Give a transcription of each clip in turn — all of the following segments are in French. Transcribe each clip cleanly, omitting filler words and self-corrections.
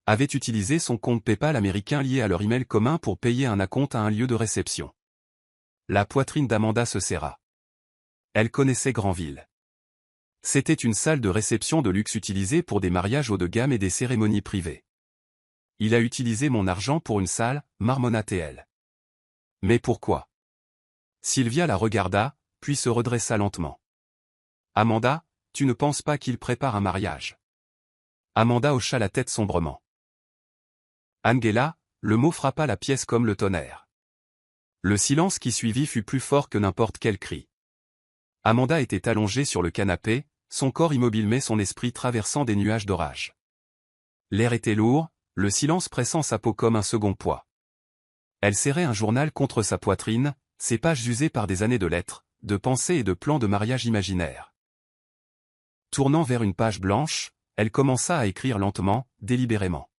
avait utilisé son compte PayPal américain lié à leur email commun pour payer un acompte à un lieu de réception. La poitrine d'Amanda se serra. Elle connaissait Granville. C'était une salle de réception de luxe utilisée pour des mariages haut de gamme et des cérémonies privées. Il a utilisé mon argent pour une salle, marmonna-t-elle. Mais pourquoi? Sylvia la regarda, puis se redressa lentement. Amanda, tu ne penses pas qu'il prépare un mariage? Amanda hocha la tête sombrement. Angela, le mot frappa la pièce comme le tonnerre. Le silence qui suivit fut plus fort que n'importe quel cri. Amanda était allongée sur le canapé, son corps immobile mais son esprit traversant des nuages d'orage. L'air était lourd, le silence pressant sa peau comme un second poids. Elle serrait un journal contre sa poitrine, ses pages usées par des années de lettres, de pensées et de plans de mariage imaginaires. Tournant vers une page blanche, elle commença à écrire lentement, délibérément.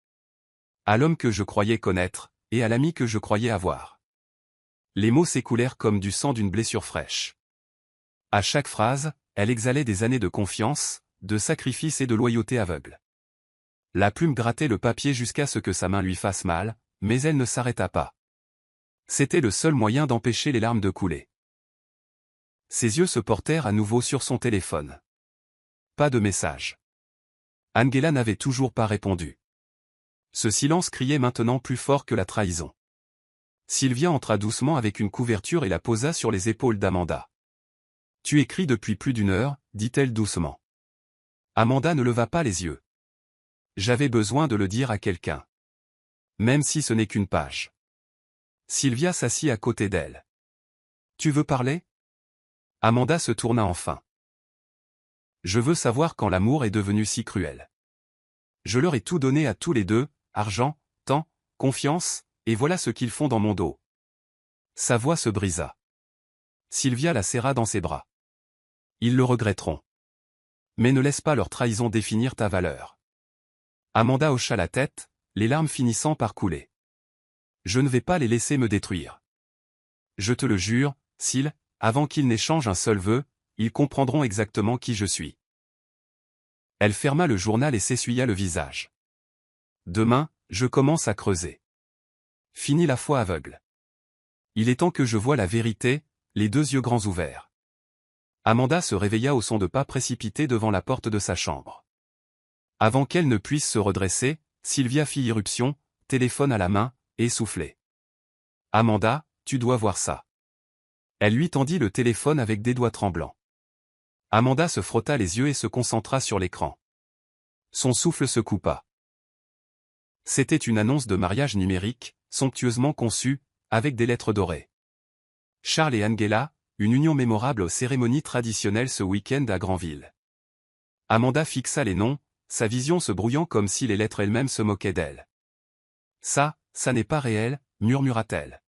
À l'homme que je croyais connaître, et à l'ami que je croyais avoir. Les mots s'écoulèrent comme du sang d'une blessure fraîche. À chaque phrase, elle exhalait des années de confiance, de sacrifice et de loyauté aveugle. La plume grattait le papier jusqu'à ce que sa main lui fasse mal, mais elle ne s'arrêta pas. C'était le seul moyen d'empêcher les larmes de couler. Ses yeux se portèrent à nouveau sur son téléphone. Pas de message. Angela n'avait toujours pas répondu. Ce silence criait maintenant plus fort que la trahison. Sylvia entra doucement avec une couverture et la posa sur les épaules d'Amanda. « Tu écris depuis plus d'une heure, dit-elle doucement. Amanda ne leva pas les yeux. J'avais besoin de le dire à quelqu'un. Même si ce n'est qu'une page. Sylvia s'assit à côté d'elle. Tu veux parler? Amanda se tourna enfin. Je veux savoir quand l'amour est devenu si cruel. Je leur ai tout donné à tous les deux, argent, temps, confiance, et voilà ce qu'ils font dans mon dos. Sa voix se brisa. Sylvia la serra dans ses bras. Ils le regretteront. Mais ne laisse pas leur trahison définir ta valeur. Amanda hocha la tête, les larmes finissant par couler. Je ne vais pas les laisser me détruire. Je te le jure, Syl, avant qu'ils n'échangent un seul vœu, ils comprendront exactement qui je suis. Elle ferma le journal et s'essuya le visage. Demain, je commence à creuser. Fini la foi aveugle. Il est temps que je voie la vérité, les deux yeux grands ouverts. Amanda se réveilla au son de pas précipités devant la porte de sa chambre. Avant qu'elle ne puisse se redresser, Sylvia fit irruption, téléphone à la main, essoufflée. Amanda, tu dois voir ça. Elle lui tendit le téléphone avec des doigts tremblants. Amanda se frotta les yeux et se concentra sur l'écran. Son souffle se coupa. C'était une annonce de mariage numérique, somptueusement conçue, avec des lettres dorées. Charles et Angela, une union mémorable aux cérémonies traditionnelles ce week-end à Granville. Amanda fixa les noms, sa vision se brouillant comme si les lettres elles-mêmes se moquaient d'elle. Ça n'est pas réel, murmura-t-elle.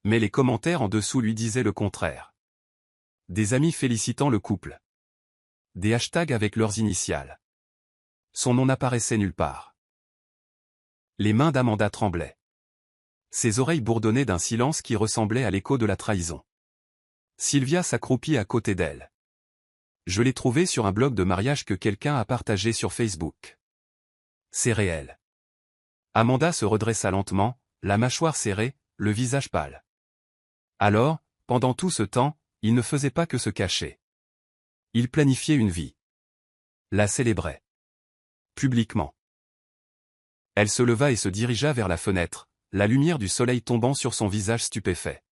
Mais les commentaires en dessous lui disaient le contraire. Des amis félicitant le couple. Des hashtags avec leurs initiales. Son nom n'apparaissait nulle part. Les mains d'Amanda tremblaient. Ses oreilles bourdonnaient d'un silence qui ressemblait à l'écho de la trahison. Sylvia s'accroupit à côté d'elle. Je l'ai trouvé sur un blog de mariage que quelqu'un a partagé sur Facebook. C'est réel. Amanda se redressa lentement, la mâchoire serrée, le visage pâle. Alors, pendant tout ce temps, il ne faisait pas que se cacher. Il planifiait une vie. La célébrait. Publiquement. Elle se leva et se dirigea vers la fenêtre, la lumière du soleil tombant sur son visage stupéfait.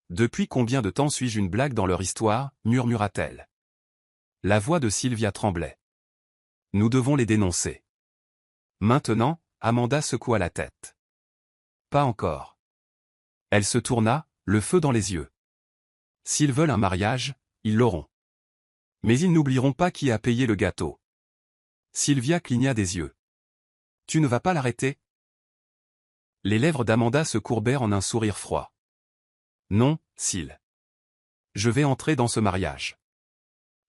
Depuis combien de temps suis-je une blague dans leur histoire, murmura-t-elle. La voix de Sylvia tremblait. Nous devons les dénoncer. Maintenant, Amanda secoua la tête. Pas encore. Elle se tourna, le feu dans les yeux. S'ils veulent un mariage, ils l'auront. Mais ils n'oublieront pas qui a payé le gâteau. Sylvia cligna des yeux. Tu ne vas pas l'arrêter? Les lèvres d'Amanda se courbèrent en un sourire froid. Non, Syl. Je vais entrer dans ce mariage.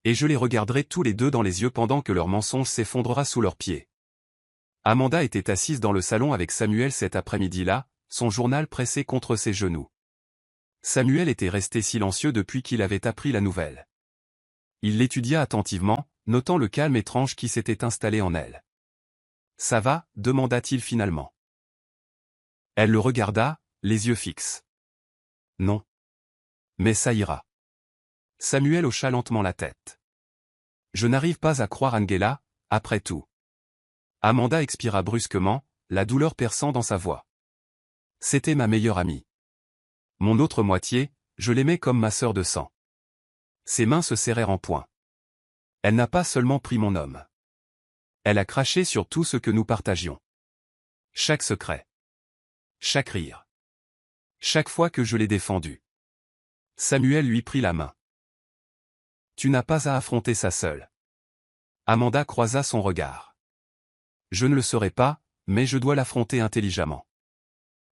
Et je les regarderai tous les deux dans les yeux pendant que leur mensonge s'effondrera sous leurs pieds. Amanda était assise dans le salon avec Samuel cet après-midi-là, son journal pressé contre ses genoux. Samuel était resté silencieux depuis qu'il avait appris la nouvelle. Il l'étudia attentivement, notant le calme étrange qui s'était installé en elle. Ça va, demanda-t-il finalement. Elle le regarda, les yeux fixes. Non. Mais ça ira. Samuel hocha lentement la tête. Je n'arrive pas à croire Angela, après tout. Amanda expira brusquement, la douleur perçant dans sa voix. C'était ma meilleure amie. Mon autre moitié, je l'aimais comme ma sœur de sang. Ses mains se serrèrent en poing. Elle n'a pas seulement pris mon homme. Elle a craché sur tout ce que nous partagions. Chaque secret. Chaque rire. Chaque fois que je l'ai défendu. Samuel lui prit la main. Tu n'as pas à affronter ça seule. Amanda croisa son regard. Je ne le serai pas, mais je dois l'affronter intelligemment.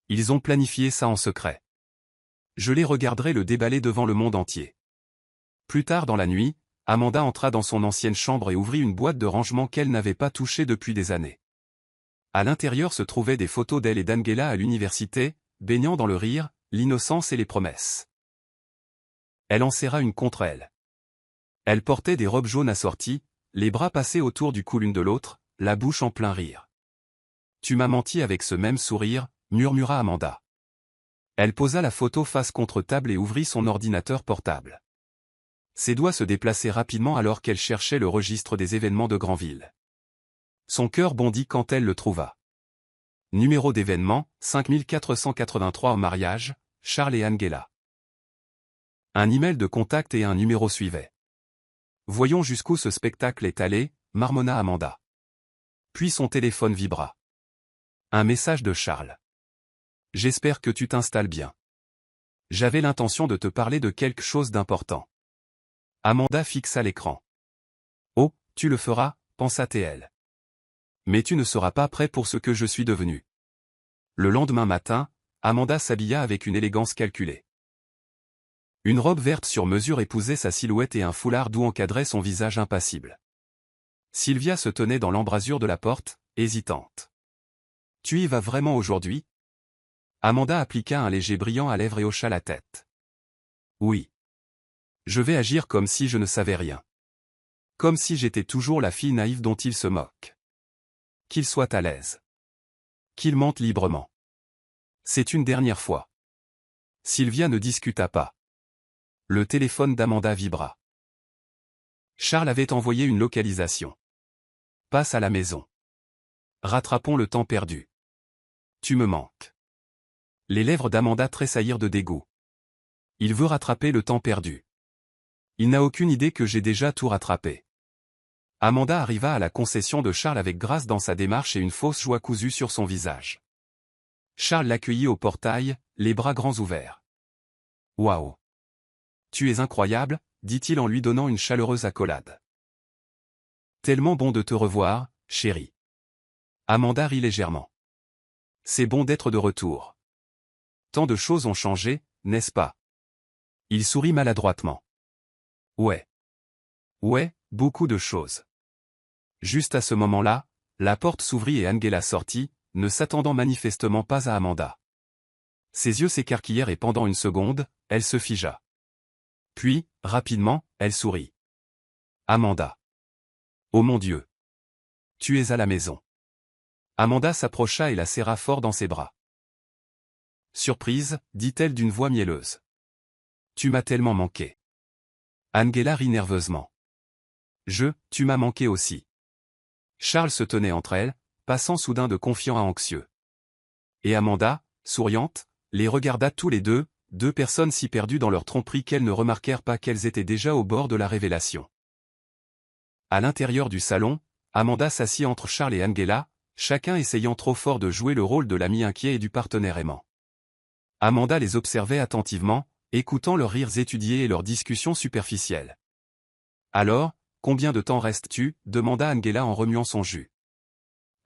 Ils ont planifié ça en secret. Je les regarderai le déballer devant le monde entier. Plus tard dans la nuit, Amanda entra dans son ancienne chambre et ouvrit une boîte de rangement qu'elle n'avait pas touchée depuis des années. À l'intérieur se trouvaient des photos d'elle et d'Angela à l'université, baignant dans le rire, l'innocence et les promesses. Elle en serra une contre elle. Elle portait des robes jaunes assorties, les bras passés autour du cou l'une de l'autre, la bouche en plein rire. Tu m'as menti avec ce même sourire, murmura Amanda. Elle posa la photo face contre table et ouvrit son ordinateur portable. Ses doigts se déplaçaient rapidement alors qu'elle cherchait le registre des événements de Granville. Son cœur bondit quand elle le trouva. Numéro d'événement, 5483 au mariage, Charles et Angela. Un email de contact et un numéro suivaient. Voyons jusqu'où ce spectacle est allé, marmonna Amanda. Puis son téléphone vibra. Un message de Charles. J'espère que tu t'installes bien. J'avais l'intention de te parler de quelque chose d'important. Amanda fixa l'écran. Oh, tu le feras, pensa-t-elle. Mais tu ne seras pas prêt pour ce que je suis devenu. Le lendemain matin, Amanda s'habilla avec une élégance calculée. Une robe verte sur mesure épousait sa silhouette et un foulard doux encadrait son visage impassible. Sylvia se tenait dans l'embrasure de la porte, hésitante. Tu y vas vraiment aujourd'hui? Amanda appliqua un léger brillant à lèvres et hocha la tête. Oui. Je vais agir comme si je ne savais rien. Comme si j'étais toujours la fille naïve dont il se moque. Qu'il soit à l'aise. Qu'il mente librement. C'est une dernière fois. Sylvia ne discuta pas. Le téléphone d'Amanda vibra. Charles avait envoyé une localisation. Passe à la maison. Rattrapons le temps perdu. Tu me manques. Les lèvres d'Amanda tressaillirent de dégoût. Il veut rattraper le temps perdu. Il n'a aucune idée que j'ai déjà tout rattrapé. Amanda arriva à la concession de Charles avec grâce dans sa démarche et une fausse joie cousue sur son visage. Charles l'accueillit au portail, les bras grands ouverts. Waouh! Tu es incroyable, dit-il en lui donnant une chaleureuse accolade. Tellement bon de te revoir, chérie. Amanda rit légèrement. C'est bon d'être de retour. Tant de choses ont changé, n'est-ce pas? Il sourit maladroitement. Ouais. Ouais, beaucoup de choses. Juste à ce moment-là, la porte s'ouvrit et Angela sortit, ne s'attendant manifestement pas à Amanda. Ses yeux s'écarquillèrent et pendant une seconde, elle se figea. Puis, rapidement, elle sourit. Amanda. Oh mon Dieu. Tu es à la maison. Amanda s'approcha et la serra fort dans ses bras. Surprise, dit-elle d'une voix mielleuse. Tu m'as tellement manqué. Angela rit nerveusement. Tu m'as manqué aussi. Charles se tenait entre elles, passant soudain de confiant à anxieux. Et Amanda, souriante, les regarda tous les deux, deux personnes si perdues dans leur tromperie qu'elles ne remarquèrent pas qu'elles étaient déjà au bord de la révélation. À l'intérieur du salon, Amanda s'assit entre Charles et Angela, chacun essayant trop fort de jouer le rôle de l'ami inquiet et du partenaire aimant. Amanda les observait attentivement, écoutant leurs rires étudiés et leurs discussions superficielles. Alors, combien de temps restes-tu? Demanda Angela en remuant son jus.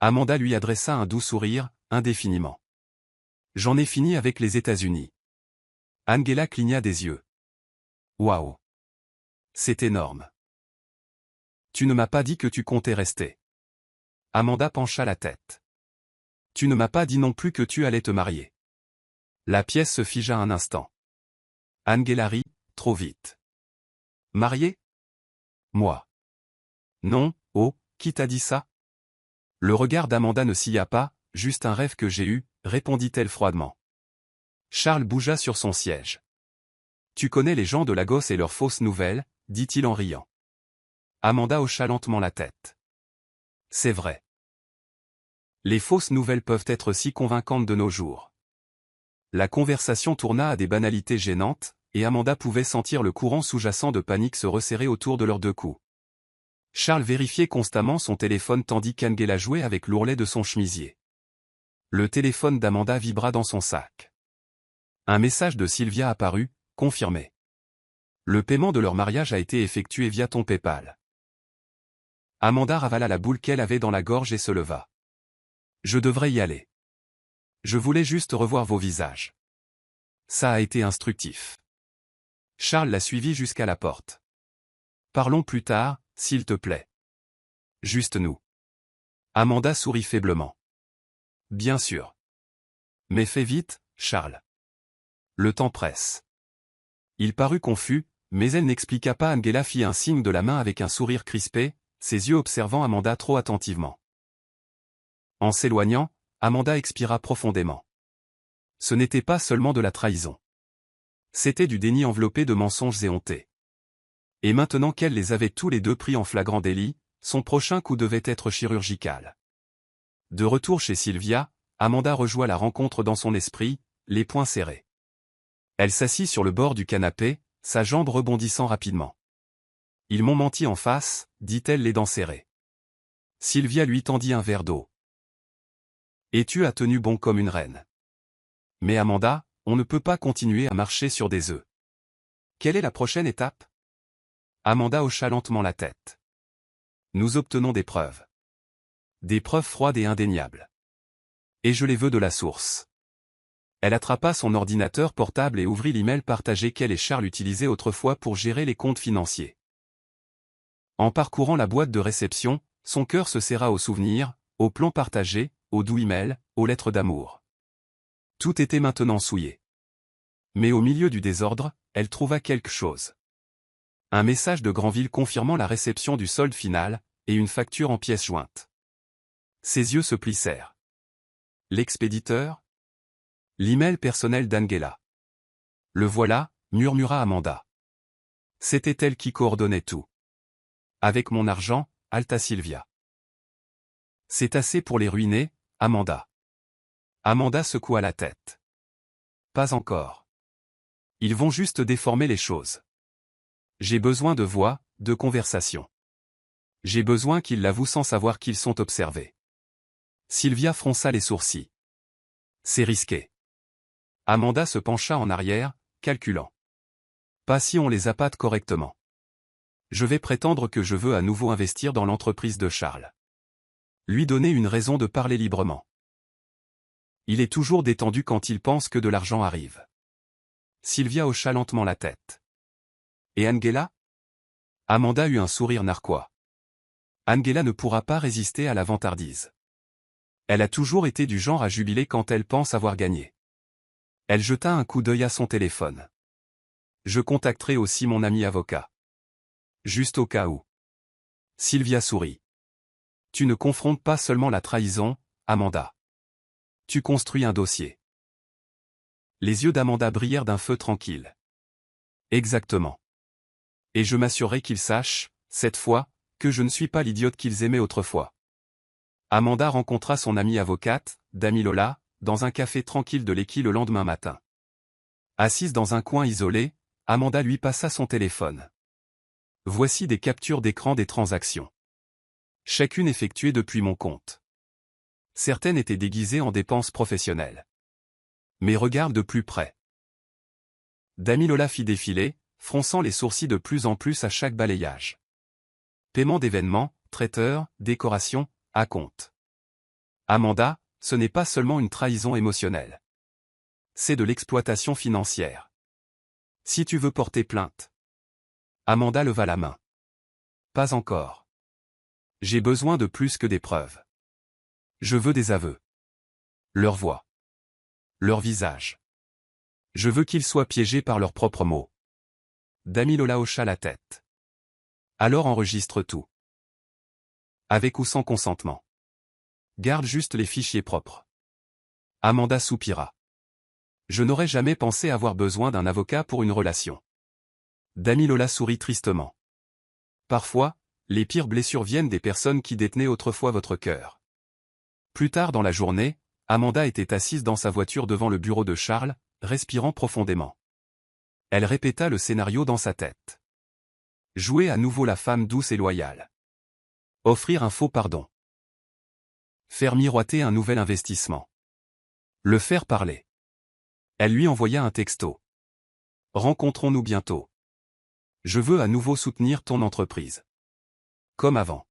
Amanda lui adressa un doux sourire, indéfiniment. J'en ai fini avec les États-Unis. Angela cligna des yeux. Waouh! C'est énorme. Tu ne m'as pas dit que tu comptais rester. Amanda pencha la tête. Tu ne m'as pas dit non plus que tu allais te marier. La pièce se figea un instant. Angela rit, trop vite. Marié? Moi. Non, oh, qui t'a dit ça? Le regard d'Amanda ne scia pas, juste un rêve que j'ai eu, répondit-elle froidement. Charles bougea sur son siège. Tu connais les gens de Lagos et leurs fausses nouvelles, dit-il en riant. Amanda hocha lentement la tête. C'est vrai. Les fausses nouvelles peuvent être si convaincantes de nos jours. La conversation tourna à des banalités gênantes, et Amanda pouvait sentir le courant sous-jacent de panique se resserrer autour de leurs deux coups. Charles vérifiait constamment son téléphone tandis qu'Angela jouait avec l'ourlet de son chemisier. Le téléphone d'Amanda vibra dans son sac. Un message de Sylvia apparut, confirmé. Le paiement de leur mariage a été effectué via ton PayPal. Amanda ravala la boule qu'elle avait dans la gorge et se leva. Je devrais y aller. Je voulais juste revoir vos visages. Ça a été instructif. Charles la suivit jusqu'à la porte. Parlons plus tard, s'il te plaît. Juste nous. Amanda sourit faiblement. Bien sûr. Mais fais vite, Charles. Le temps presse. Il parut confus, mais elle n'expliqua pas. Angela fit un signe de la main avec un sourire crispé, ses yeux observant Amanda trop attentivement. En s'éloignant, Amanda expira profondément. Ce n'était pas seulement de la trahison. C'était du déni enveloppé de mensonges éhontés. Et maintenant qu'elle les avait tous les deux pris en flagrant délit, son prochain coup devait être chirurgical. De retour chez Sylvia, Amanda rejoint la rencontre dans son esprit, les poings serrés. Elle s'assit sur le bord du canapé, sa jambe rebondissant rapidement. Ils m'ont menti en face, dit-elle les dents serrées. Sylvia lui tendit un verre d'eau. Et tu as tenu bon comme une reine. Mais Amanda, on ne peut pas continuer à marcher sur des œufs. Quelle est la prochaine étape? Amanda hocha lentement la tête. Nous obtenons des preuves. Des preuves froides et indéniables. Et je les veux de la source. Elle attrapa son ordinateur portable et ouvrit l'email partagé qu'elle et Charles utilisaient autrefois pour gérer les comptes financiers. En parcourant la boîte de réception, son cœur se serra aux souvenirs, aux plans partagés, aux doux emails, aux lettres d'amour. Tout était maintenant souillé. Mais au milieu du désordre, elle trouva quelque chose. Un message de Granville confirmant la réception du solde final, et une facture en pièces jointes. Ses yeux se plissèrent. L'expéditeur? L'email personnel d'Angela. Le voilà, murmura Amanda. C'était elle qui coordonnait tout. Avec mon argent, halta Sylvia. C'est assez pour les ruiner, Amanda. Amanda secoua la tête. Pas encore. Ils vont juste déformer les choses. J'ai besoin de voix, de conversation. J'ai besoin qu'ils l'avouent sans savoir qu'ils sont observés. Sylvia fronça les sourcils. C'est risqué. Amanda se pencha en arrière, calculant. Pas si on les appâte correctement. Je vais prétendre que je veux à nouveau investir dans l'entreprise de Charles. Lui donner une raison de parler librement. Il est toujours détendu quand il pense que de l'argent arrive. Sylvia hocha lentement la tête. Et Angela? Amanda eut un sourire narquois. Angela ne pourra pas résister à la vantardise. Elle a toujours été du genre à jubiler quand elle pense avoir gagné. Elle jeta un coup d'œil à son téléphone. Je contacterai aussi mon ami avocat. Juste au cas où. Sylvia sourit. Tu ne confrontes pas seulement la trahison, Amanda. Tu construis un dossier. Les yeux d'Amanda brillèrent d'un feu tranquille. Exactement. Et je m'assurerai qu'ils sachent, cette fois, que je ne suis pas l'idiote qu'ils aimaient autrefois. Amanda rencontra son amie avocate, Damilola, dans un café tranquille de l'Équi le lendemain matin. Assise dans un coin isolé, Amanda lui passa son téléphone. Voici des captures d'écran des transactions. Chacune effectuée depuis mon compte. Certaines étaient déguisées en dépenses professionnelles. Mais regarde de plus près. Damilola fit défiler, fronçant les sourcils de plus en plus à chaque balayage. Paiement d'événements, traiteur, décoration, acompte. Amanda, ce n'est pas seulement une trahison émotionnelle. C'est de l'exploitation financière. Si tu veux porter plainte. Amanda leva la main. Pas encore. J'ai besoin de plus que des preuves. Je veux des aveux. Leur voix. Leur visage. Je veux qu'ils soient piégés par leurs propres mots. Damilola hocha la tête. Alors enregistre tout. Avec ou sans consentement. garde juste les fichiers propres. Amanda soupira. Je n'aurais jamais pensé avoir besoin d'un avocat pour une relation. Damilola sourit tristement. Parfois, les pires blessures viennent des personnes qui détenaient autrefois votre cœur. Plus tard dans la journée, Amanda était assise dans sa voiture devant le bureau de Charles, respirant profondément. Elle répéta le scénario dans sa tête. Jouer à nouveau la femme douce et loyale. Offrir un faux pardon. Faire miroiter un nouvel investissement. Le faire parler. Elle lui envoya un texto. Rencontrons-nous bientôt. Je veux à nouveau soutenir ton entreprise. Comme avant.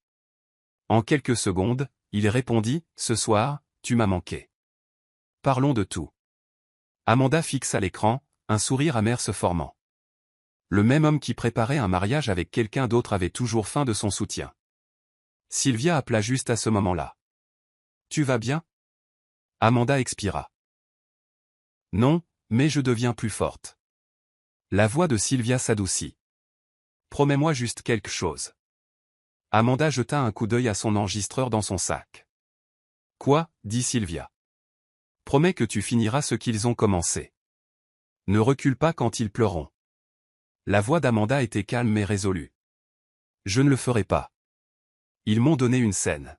En quelques secondes, il répondit, ce soir, tu m'as manqué. Parlons de tout. Amanda fixa l'écran, un sourire amer se formant. Le même homme qui préparait un mariage avec quelqu'un d'autre avait toujours faim de son soutien. Sylvia appela juste à ce moment-là. Tu vas bien? Amanda expira. Non, mais je deviens plus forte. La voix de Sylvia s'adoucit. Promets-moi juste quelque chose. Amanda jeta un coup d'œil à son enregistreur dans son sac. Quoi, dit Sylvia. Promets que tu finiras ce qu'ils ont commencé. Ne recule pas quand ils pleureront. La voix d'Amanda était calme mais résolue. Je ne le ferai pas. Ils m'ont donné une scène.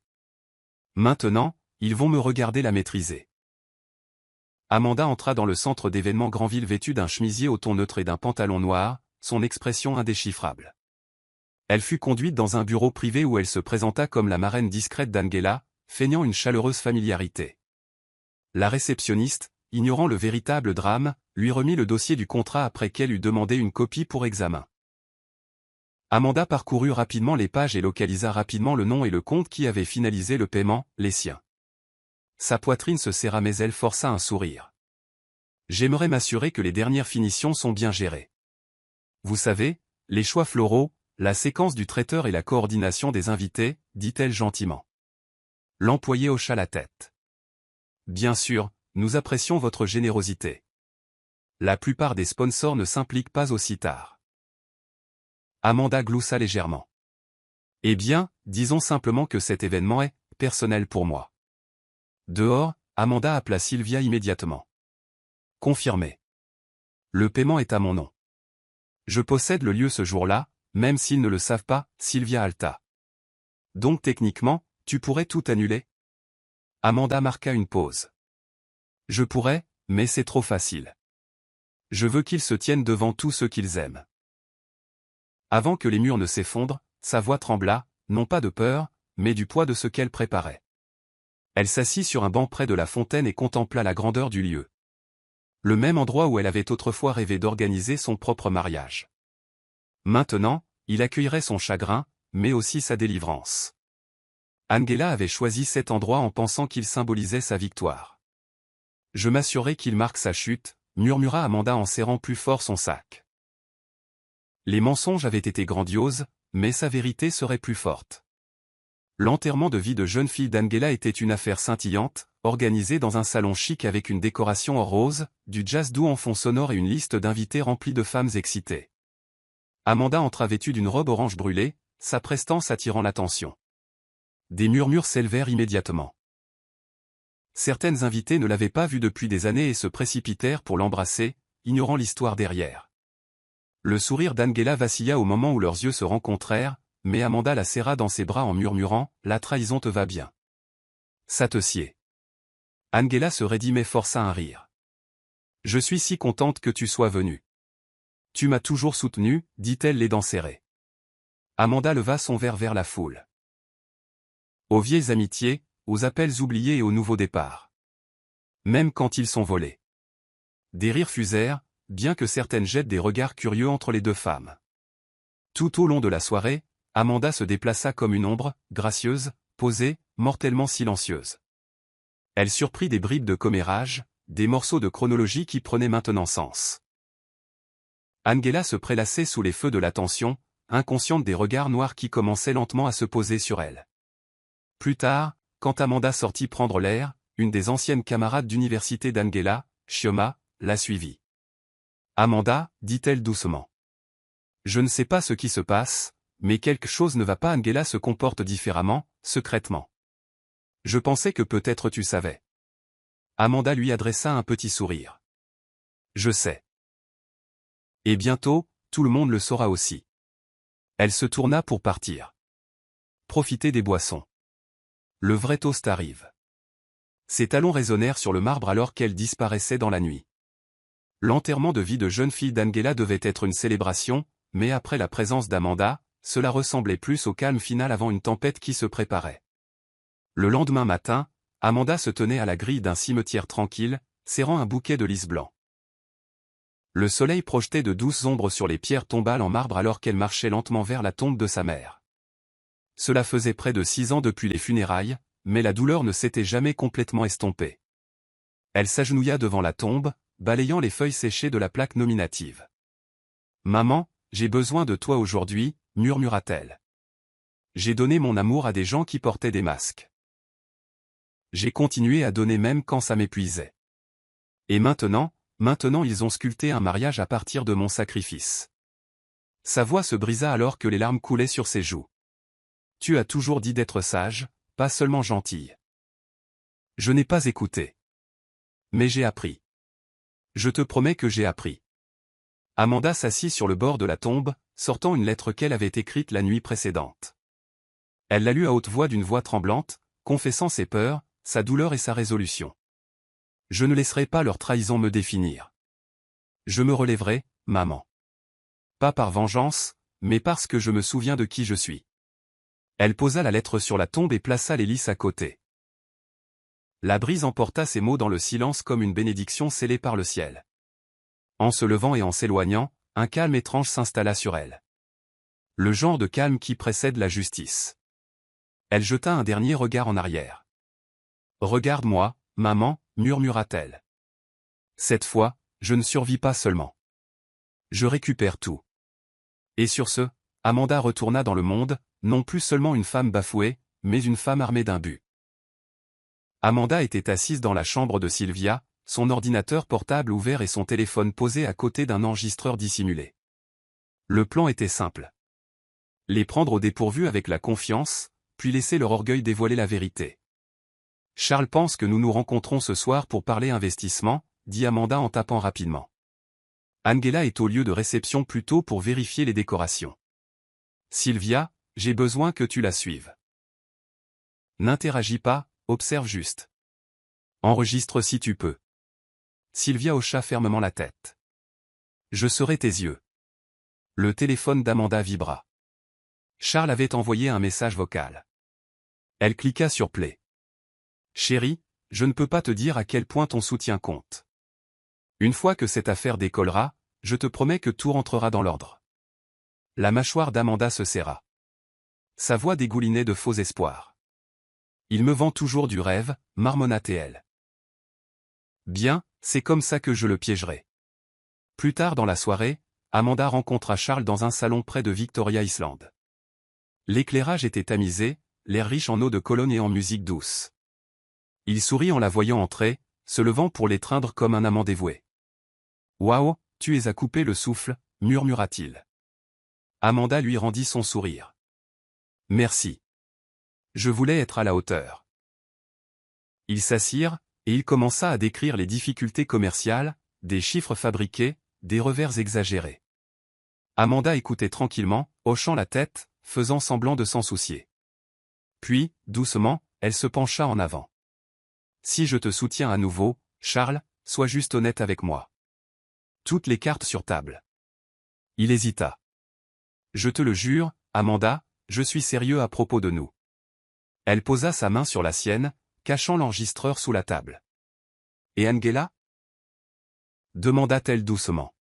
Maintenant, ils vont me regarder la maîtriser. Amanda entra dans le centre d'événements Granville vêtue d'un chemisier au ton neutre et d'un pantalon noir, son expression indéchiffrable. Elle fut conduite dans un bureau privé où elle se présenta comme la marraine discrète d'Angela, feignant une chaleureuse familiarité. La réceptionniste, ignorant le véritable drame, lui remit le dossier du contrat après qu'elle eut demandé une copie pour examen. Amanda parcourut rapidement les pages et localisa rapidement le nom et le compte qui avait finalisé le paiement, les siens. Sa poitrine se serra mais elle força un sourire. J'aimerais m'assurer que les dernières finitions sont bien gérées. Vous savez, les choix floraux, la séquence du traiteur et la coordination des invités, dit-elle gentiment. L'employé hocha la tête. Bien sûr, nous apprécions votre générosité. La plupart des sponsors ne s'impliquent pas aussi tard. Amanda gloussa légèrement. Eh bien, disons simplement que cet événement est personnel pour moi. Dehors, Amanda appela Sylvia immédiatement. Confirmé. Le paiement est à mon nom. Je possède le lieu ce jour-là, même s'ils ne le savent pas, Sylvia halta. Donc techniquement, tu pourrais tout annuler? Amanda marqua une pause. Je pourrais, mais c'est trop facile. Je veux qu'ils se tiennent devant tous ceux qu'ils aiment. Avant que les murs ne s'effondrent, sa voix trembla, non pas de peur, mais du poids de ce qu'elle préparait. Elle s'assit sur un banc près de la fontaine et contempla la grandeur du lieu. Le même endroit où elle avait autrefois rêvé d'organiser son propre mariage. Maintenant, il accueillerait son chagrin, mais aussi sa délivrance. Angela avait choisi cet endroit en pensant qu'il symbolisait sa victoire. Je m'assurerai qu'il marque sa chute, murmura Amanda en serrant plus fort son sac. Les mensonges avaient été grandioses, mais sa vérité serait plus forte. L'enterrement de vie de jeune fille d'Angela était une affaire scintillante, organisée dans un salon chic avec une décoration en rose, du jazz doux en fond sonore et une liste d'invités remplie de femmes excitées. Amanda entra vêtue d'une robe orange brûlée, sa prestance attirant l'attention. Des murmures s'élevèrent immédiatement. Certaines invitées ne l'avaient pas vue depuis des années et se précipitèrent pour l'embrasser, ignorant l'histoire derrière. Le sourire d'Angela vacilla au moment où leurs yeux se rencontrèrent, mais Amanda la serra dans ses bras en murmurant « La trahison te va bien. » Ça te sied. Angela se raidit mais força un rire. « Je suis si contente que tu sois venue. Tu m'as toujours soutenue, dit-elle les dents serrées. » Amanda leva son verre vers la foule. Aux vieilles amitiés, aux appels oubliés et aux nouveaux départs. Même quand ils sont volés. Des rires fusèrent, bien que certaines jettent des regards curieux entre les deux femmes. Tout au long de la soirée, Amanda se déplaça comme une ombre, gracieuse, posée, mortellement silencieuse. Elle surprit des bribes de commérage, des morceaux de chronologie qui prenaient maintenant sens. Angela se prélassait sous les feux de l'attention, inconsciente des regards noirs qui commençaient lentement à se poser sur elle. Plus tard, quand Amanda sortit prendre l'air, une des anciennes camarades d'université d'Angela, Chioma, la suivit. « Amanda, dit-elle doucement. Je ne sais pas ce qui se passe, mais quelque chose ne va pas. Angela se comporte différemment, secrètement. Je pensais que peut-être tu savais. Amanda lui adressa un petit sourire. Je sais. Et bientôt, tout le monde le saura aussi. Elle se tourna pour partir. Profiter des boissons. Le vrai toast arrive. Ses talons résonnèrent sur le marbre alors qu'elle disparaissait dans la nuit. L'enterrement de vie de jeune fille d'Angela devait être une célébration, mais après la présence d'Amanda, cela ressemblait plus au calme final avant une tempête qui se préparait. Le lendemain matin, Amanda se tenait à la grille d'un cimetière tranquille, serrant un bouquet de lys blanc. Le soleil projetait de douces ombres sur les pierres tombales en marbre alors qu'elle marchait lentement vers la tombe de sa mère. Cela faisait près de 6 ans depuis les funérailles, mais la douleur ne s'était jamais complètement estompée. Elle s'agenouilla devant la tombe, balayant les feuilles séchées de la plaque nominative. « Maman, j'ai besoin de toi aujourd'hui », murmura-t-elle. « J'ai donné mon amour à des gens qui portaient des masques. J'ai continué à donner même quand ça m'épuisait. Et maintenant ils ont sculpté un mariage à partir de mon sacrifice. » Sa voix se brisa alors que les larmes coulaient sur ses joues. « Tu as toujours dit d'être sage, pas seulement gentille. » Je n'ai pas écouté. Mais j'ai appris. Je te promets que j'ai appris. Amanda s'assit sur le bord de la tombe, sortant une lettre qu'elle avait écrite la nuit précédente. Elle la lut à haute voix d'une voix tremblante, confessant ses peurs, sa douleur et sa résolution. « Je ne laisserai pas leur trahison me définir. Je me relèverai, maman. Pas par vengeance, mais parce que je me souviens de qui je suis. » Elle posa la lettre sur la tombe et plaça les lys à côté. La brise emporta ces mots dans le silence comme une bénédiction scellée par le ciel. En se levant et en s'éloignant, un calme étrange s'installa sur elle. Le genre de calme qui précède la justice. Elle jeta un dernier regard en arrière. « Regarde-moi, maman », murmura-t-elle. « Cette fois, je ne survis pas seulement. Je récupère tout. » Et sur ce, Amanda retourna dans le monde, non plus seulement une femme bafouée, mais une femme armée d'un but. Amanda était assise dans la chambre de Sylvia, son ordinateur portable ouvert et son téléphone posé à côté d'un enregistreur dissimulé. Le plan était simple. Les prendre au dépourvu avec la confiance, puis laisser leur orgueil dévoiler la vérité. « Charles pense que nous nous rencontrons ce soir pour parler investissement », dit Amanda en tapant rapidement. « Angela est au lieu de réception plutôt pour vérifier les décorations. Sylvia, j'ai besoin que tu la suives. N'interagis pas, observe juste. Enregistre si tu peux. » Sylvia hocha fermement la tête. « Je serai tes yeux. » Le téléphone d'Amanda vibra. Charles avait envoyé un message vocal. Elle cliqua sur play. « Chérie, je ne peux pas te dire à quel point ton soutien compte. Une fois que cette affaire décollera, je te promets que tout rentrera dans l'ordre. » La mâchoire d'Amanda se serra. Sa voix dégoulinait de faux espoirs. « Il me vend toujours du rêve », marmonna-t-elle. « Bien, c'est comme ça que je le piégerai. » Plus tard dans la soirée, Amanda rencontra Charles dans un salon près de Victoria Island. L'éclairage était tamisé, l'air riche en eau de Cologne et en musique douce. Il sourit en la voyant entrer, se levant pour l'étreindre comme un amant dévoué. « Waouh, tu es à couper le souffle », murmura-t-il. Amanda lui rendit son sourire. « Merci. Je voulais être à la hauteur. » Ils s'assirent, et il commença à décrire les difficultés commerciales, des chiffres fabriqués, des revers exagérés. Amanda écoutait tranquillement, hochant la tête, faisant semblant de s'en soucier. Puis, doucement, elle se pencha en avant. « Si je te soutiens à nouveau, Charles, sois juste honnête avec moi. Toutes les cartes sur table. » Il hésita. « Je te le jure, Amanda, je suis sérieux à propos de nous. » Elle posa sa main sur la sienne, cachant l'enregistreur sous la table. « Et Angela ?» demanda-t-elle doucement.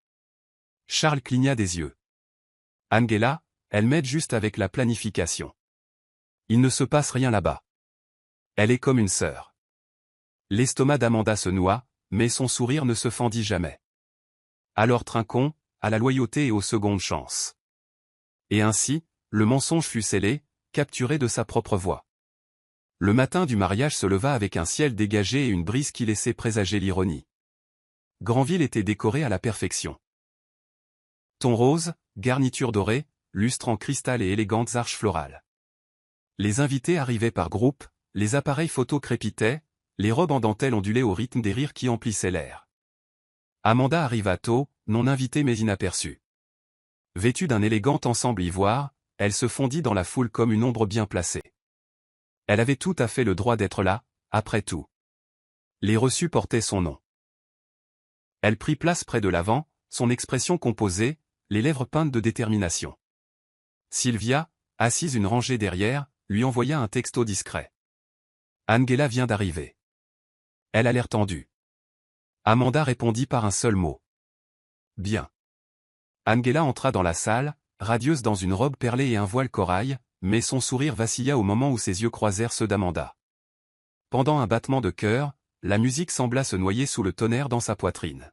Charles cligna des yeux. « Angela, elle m'aide juste avec la planification. Il ne se passe rien là-bas. Elle est comme une sœur. » L'estomac d'Amanda se noua, mais son sourire ne se fendit jamais. Alors trinquons, à la loyauté et aux secondes chances. Et ainsi, le mensonge fut scellé, capturé de sa propre voix. Le matin du mariage se leva avec un ciel dégagé et une brise qui laissait présager l'ironie. Granville était décoré à la perfection. Ton rose, garniture dorée, lustre en cristal et élégantes arches florales. Les invités arrivaient par groupes, les appareils photo crépitaient, les robes en dentelle ondulaient au rythme des rires qui emplissaient l'air. Amanda arriva tôt, non invitée mais inaperçue. Vêtue d'un élégant ensemble ivoire, elle se fondit dans la foule comme une ombre bien placée. Elle avait tout à fait le droit d'être là, après tout. Les reçus portaient son nom. Elle prit place près de l'avant, son expression composée, les lèvres peintes de détermination. Sylvia, assise une rangée derrière, lui envoya un texto discret. Angela vient d'arriver. Elle a l'air tendue. Amanda répondit par un seul mot. Bien. Angela entra dans la salle, radieuse dans une robe perlée et un voile corail, mais son sourire vacilla au moment où ses yeux croisèrent ceux d'Amanda. Pendant un battement de cœur, la musique sembla se noyer sous le tonnerre dans sa poitrine.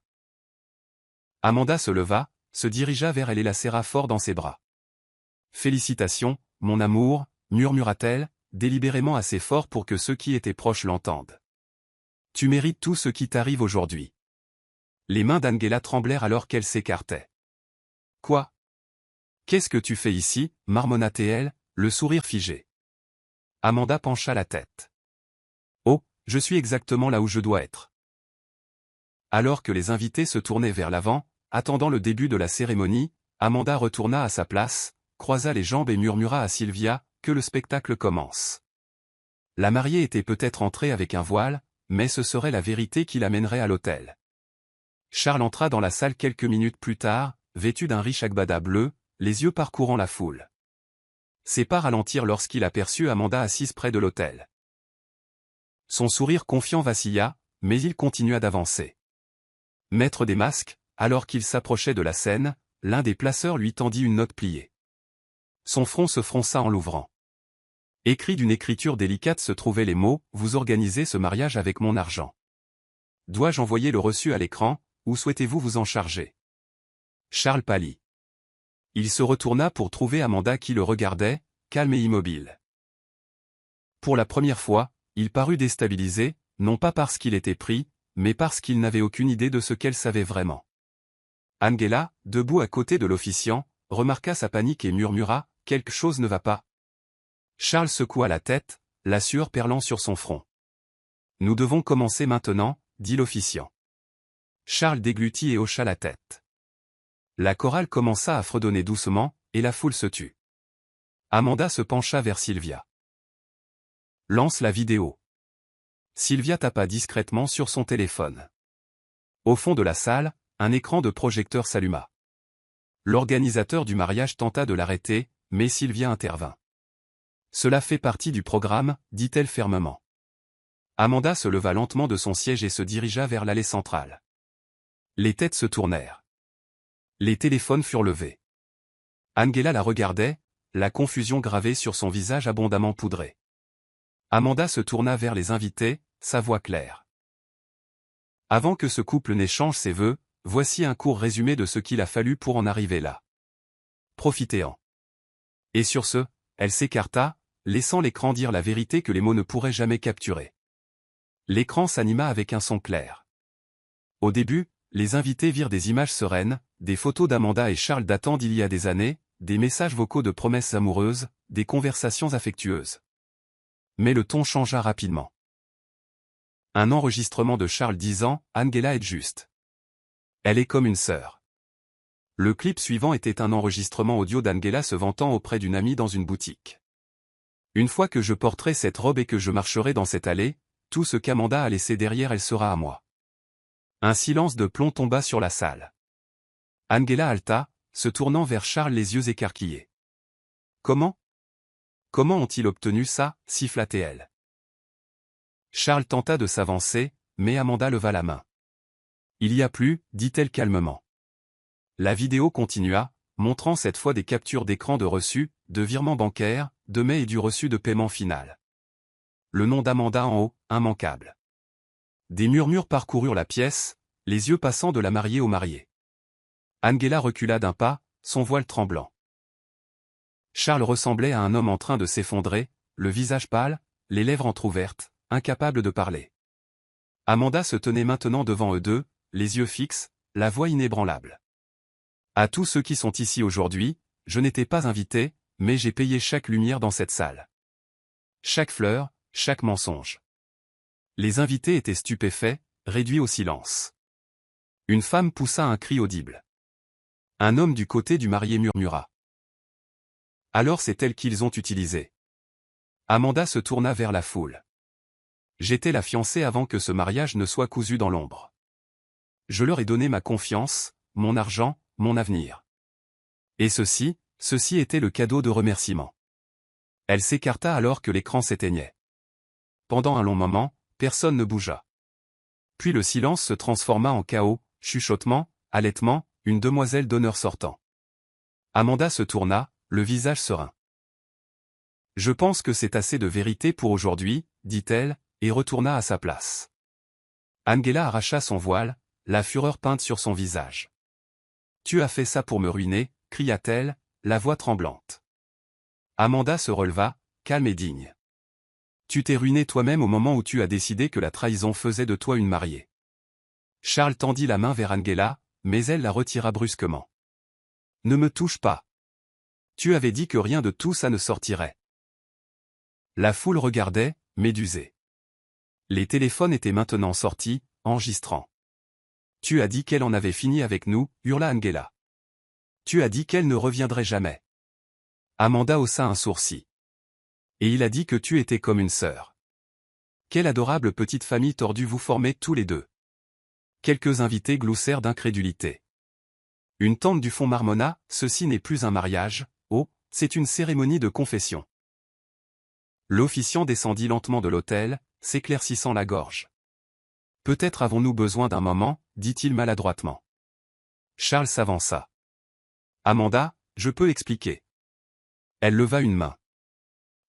Amanda se leva, se dirigea vers elle et la serra fort dans ses bras. « Félicitations, mon amour », murmura-t-elle, délibérément assez fort pour que ceux qui étaient proches l'entendent. « Tu mérites tout ce qui t'arrive aujourd'hui. » Les mains d'Angela tremblèrent alors qu'elle s'écartait. « Quoi ? Qu'est-ce que tu fais ici » marmonna-t-elle, le sourire figé. Amanda pencha la tête. « Oh, je suis exactement là où je dois être. » Alors que les invités se tournaient vers l'avant, attendant le début de la cérémonie, Amanda retourna à sa place, croisa les jambes et murmura à Sylvia, que le spectacle commence. La mariée était peut-être entrée avec un voile, mais ce serait la vérité qui l'amènerait à l'hôtel. Charles entra dans la salle quelques minutes plus tard, vêtu d'un riche agbada bleu, les yeux parcourant la foule. Ses pas ralentirent lorsqu'il aperçut Amanda assise près de l'autel. Son sourire confiant vacilla, mais il continua d'avancer. Maître des masques, alors qu'il s'approchait de la scène, l'un des placeurs lui tendit une note pliée. Son front se fronça en l'ouvrant. Écrit d'une écriture délicate se trouvaient les mots « Vous organisez ce mariage avec mon argent. Dois-je envoyer le reçu à l'écran, ou souhaitez-vous vous en charger ?» Charles pâlit. Il se retourna pour trouver Amanda qui le regardait, calme et immobile. Pour la première fois, il parut déstabilisé, non pas parce qu'il était pris, mais parce qu'il n'avait aucune idée de ce qu'elle savait vraiment. Angela, debout à côté de l'officiant, remarqua sa panique et murmura « Quelque chose ne va pas ». Charles secoua la tête, la sueur perlant sur son front. « Nous devons commencer maintenant », dit l'officiant. Charles déglutit et hocha la tête. La chorale commença à fredonner doucement, et la foule se tut. Amanda se pencha vers Sylvia. « Lance la vidéo. » Sylvia tapa discrètement sur son téléphone. Au fond de la salle, un écran de projecteur s'alluma. L'organisateur du mariage tenta de l'arrêter, mais Sylvia intervint. « Cela fait partie du programme », dit-elle fermement. Amanda se leva lentement de son siège et se dirigea vers l'allée centrale. Les têtes se tournèrent. Les téléphones furent levés. Angela la regardait, la confusion gravée sur son visage abondamment poudré. Amanda se tourna vers les invités, sa voix claire. Avant que ce couple n'échange ses vœux, voici un court résumé de ce qu'il a fallu pour en arriver là. Profitez-en. Et sur ce, elle s'écarta, laissant l'écran dire la vérité que les mots ne pourraient jamais capturer. L'écran s'anima avec un son clair. Au début, les invités virent des images sereines, des photos d'Amanda et Charles datant d'il y a des années, des messages vocaux de promesses amoureuses, des conversations affectueuses. Mais le ton changea rapidement. Un enregistrement de Charles disant « Angela est juste. Elle est comme une sœur ». Le clip suivant était un enregistrement audio d'Angela se vantant auprès d'une amie dans une boutique. « Une fois que je porterai cette robe et que je marcherai dans cette allée, tout ce qu'Amanda a laissé derrière elle sera à moi. » Un silence de plomb tomba sur la salle. Angela halta, se tournant vers Charles les yeux écarquillés. « Comment ? Comment ont-ils obtenu ça » siffla-t-elle. Charles tenta de s'avancer, mais Amanda leva la main. « Il y a plus » dit-elle calmement. La vidéo continua, montrant cette fois des captures d'écran de reçus, de virements bancaires, de mails et du reçu de paiement final. Le nom d'Amanda en haut, immanquable. Des murmures parcoururent la pièce, les yeux passant de la mariée au marié. Angela recula d'un pas, son voile tremblant. Charles ressemblait à un homme en train de s'effondrer, le visage pâle, les lèvres entr'ouvertes, incapable de parler. Amanda se tenait maintenant devant eux deux, les yeux fixes, la voix inébranlable. À tous ceux qui sont ici aujourd'hui, je n'étais pas invité, mais j'ai payé chaque lumière dans cette salle. Chaque fleur, chaque mensonge. Les invités étaient stupéfaits, réduits au silence. Une femme poussa un cri audible. Un homme du côté du marié murmura. Alors c'est elle qu'ils ont utilisée. Amanda se tourna vers la foule. J'étais la fiancée avant que ce mariage ne soit cousu dans l'ombre. Je leur ai donné ma confiance, mon argent, mon avenir. Et ceci était le cadeau de remerciement. Elle s'écarta alors que l'écran s'éteignait. Pendant un long moment, personne ne bougea. Puis le silence se transforma en chaos, chuchotement, halètement, une demoiselle d'honneur sortant. Amanda se tourna, le visage serein. Je pense que c'est assez de vérité pour aujourd'hui, dit-elle, et retourna à sa place. Angela arracha son voile, la fureur peinte sur son visage. Tu as fait ça pour me ruiner, cria-t-elle, la voix tremblante. Amanda se releva, calme et digne. Tu t'es ruiné toi-même au moment où tu as décidé que la trahison faisait de toi une mariée. Charles tendit la main vers Angela, mais elle la retira brusquement. Ne me touche pas. Tu avais dit que rien de tout ça ne sortirait. La foule regardait, médusée. Les téléphones étaient maintenant sortis, enregistrant. Tu as dit qu'elle en avait fini avec nous, hurla Angela. Tu as dit qu'elle ne reviendrait jamais. Amanda haussa un sourcil. Et il a dit que tu étais comme une sœur. Quelle adorable petite famille tordue vous formez tous les deux. Quelques invités gloussèrent d'incrédulité. Une tante du fond marmonna, ceci n'est plus un mariage, oh, c'est une cérémonie de confession. L'officiant descendit lentement de l'autel, s'éclaircissant la gorge. Peut-être avons-nous besoin d'un moment, dit-il maladroitement. Charles s'avança. Amanda, je peux expliquer. Elle leva une main.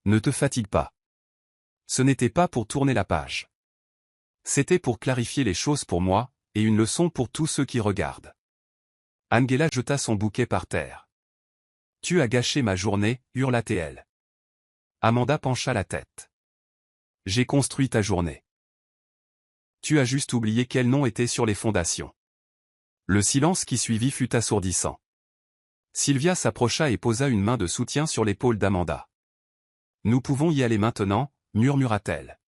Ne te fatigue pas. Ce n'était pas pour tourner la page. C'était pour clarifier les choses pour moi, et une leçon pour tous ceux qui regardent. Angela jeta son bouquet par terre. Tu as gâché ma journée, hurla-t-elle. Amanda pencha la tête. J'ai construit ta journée. Tu as juste oublié quel nom était sur les fondations. Le silence qui suivit fut assourdissant. Sylvia s'approcha et posa une main de soutien sur l'épaule d'Amanda. Nous pouvons y aller maintenant, murmura-t-elle.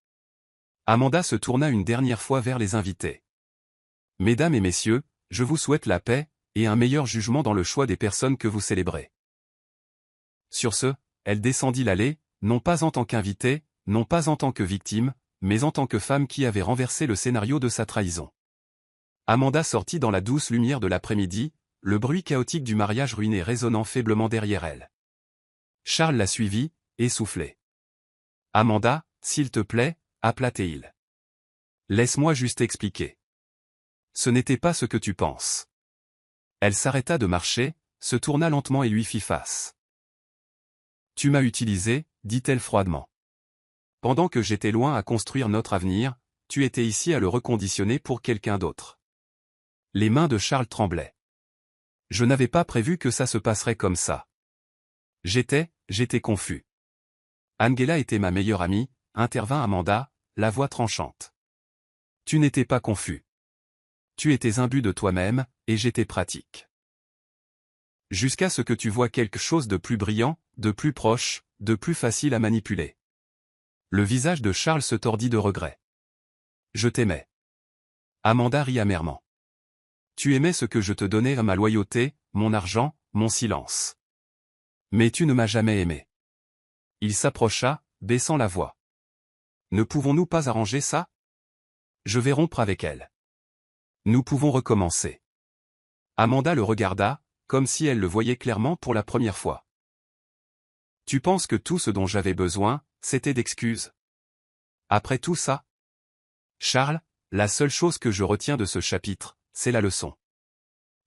Amanda se tourna une dernière fois vers les invités. Mesdames et messieurs, je vous souhaite la paix, et un meilleur jugement dans le choix des personnes que vous célébrez. Sur ce, elle descendit l'allée, non pas en tant qu'invitée, non pas en tant que victime, mais en tant que femme qui avait renversé le scénario de sa trahison. Amanda sortit dans la douce lumière de l'après-midi, le bruit chaotique du mariage ruiné résonnant faiblement derrière elle. Charles la suivit, essoufflé. Amanda, s'il te plaît, appela-t-il. Laisse-moi juste expliquer. Ce n'était pas ce que tu penses. Elle s'arrêta de marcher, se tourna lentement et lui fit face. Tu m'as utilisé, dit-elle froidement. Pendant que j'étais loin à construire notre avenir, tu étais ici à le reconditionner pour quelqu'un d'autre. Les mains de Charles tremblaient. Je n'avais pas prévu que ça se passerait comme ça. J'étais confus. Angela était ma meilleure amie, intervint Amanda, la voix tranchante. Tu n'étais pas confus. Tu étais imbu de toi-même, et j'étais pratique. Jusqu'à ce que tu vois quelque chose de plus brillant, de plus proche, de plus facile à manipuler. Le visage de Charles se tordit de regret. Je t'aimais. Amanda rit amèrement. Tu aimais ce que je te donnais à ma loyauté, mon argent, mon silence. Mais tu ne m'as jamais aimé. Il s'approcha, baissant la voix. Ne pouvons-nous pas arranger ça? Je vais rompre avec elle. Nous pouvons recommencer. Amanda le regarda, comme si elle le voyait clairement pour la première fois. Tu penses que tout ce dont j'avais besoin, c'était d'excuses? Après tout ça? Charles, la seule chose que je retiens de ce chapitre, c'est la leçon.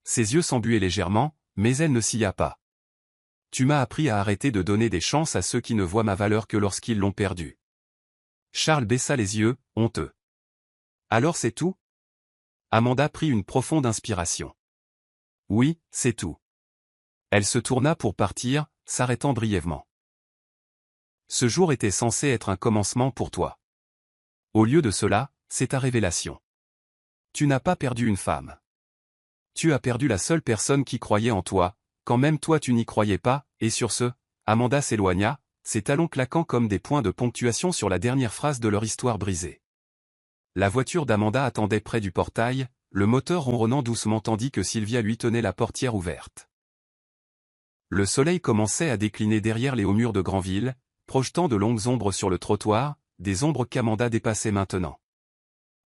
Ses yeux s'embuaient légèrement, mais elle ne s'y a pas. Tu m'as appris à arrêter de donner des chances à ceux qui ne voient ma valeur que lorsqu'ils l'ont perdue. Charles baissa les yeux, honteux. Alors c'est tout? Amanda prit une profonde inspiration. Oui, c'est tout. Elle se tourna pour partir, s'arrêtant brièvement. Ce jour était censé être un commencement pour toi. Au lieu de cela, c'est ta révélation. Tu n'as pas perdu une femme. Tu as perdu la seule personne qui croyait en toi, quand même toi tu n'y croyais pas, et sur ce, Amanda s'éloigna, ses talons claquant comme des points de ponctuation sur la dernière phrase de leur histoire brisée. La voiture d'Amanda attendait près du portail, le moteur ronronnant doucement tandis que Sylvia lui tenait la portière ouverte. Le soleil commençait à décliner derrière les hauts murs de Granville, projetant de longues ombres sur le trottoir, des ombres qu'Amanda dépassait maintenant.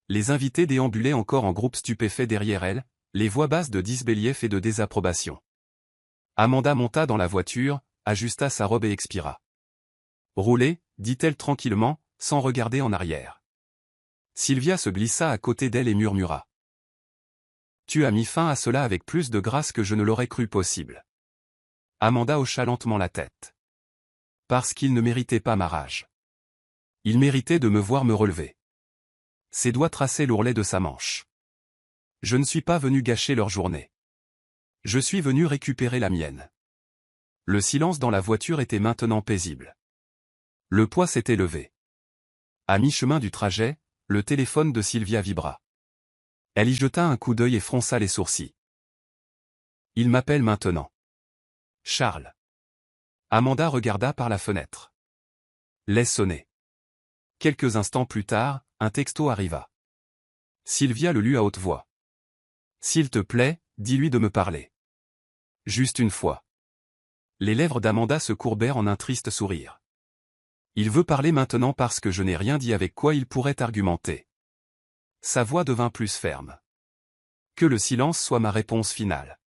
Les invités déambulaient encore en groupe stupéfait derrière elle, les voix basses de disbelief et de désapprobation. Amanda monta dans la voiture, ajusta sa robe et expira. « Roulez » dit-elle tranquillement, sans regarder en arrière. Sylvia se glissa à côté d'elle et murmura. « Tu as mis fin à cela avec plus de grâce que je ne l'aurais cru possible. » Amanda hocha lentement la tête. « Parce qu'il ne méritait pas ma rage. Il méritait de me voir me relever. » Ses doigts traçaient l'ourlet de sa manche. « Je ne suis pas venu gâcher leur journée. Je suis venu récupérer la mienne. » Le silence dans la voiture était maintenant paisible. Le poids s'était levé. À mi-chemin du trajet, le téléphone de Sylvia vibra. Elle y jeta un coup d'œil et fronça les sourcils. « Il m'appelle maintenant. Charles. » Amanda regarda par la fenêtre. « Laisse sonner. » Quelques instants plus tard, un texto arriva. Sylvia le lut à haute voix. « S'il te plaît, dis-lui de me parler. Juste une fois. » Les lèvres d'Amanda se courbèrent en un triste sourire. « Il veut parler maintenant parce que je n'ai rien dit avec quoi il pourrait argumenter. » Sa voix devint plus ferme. « Que le silence soit ma réponse finale. »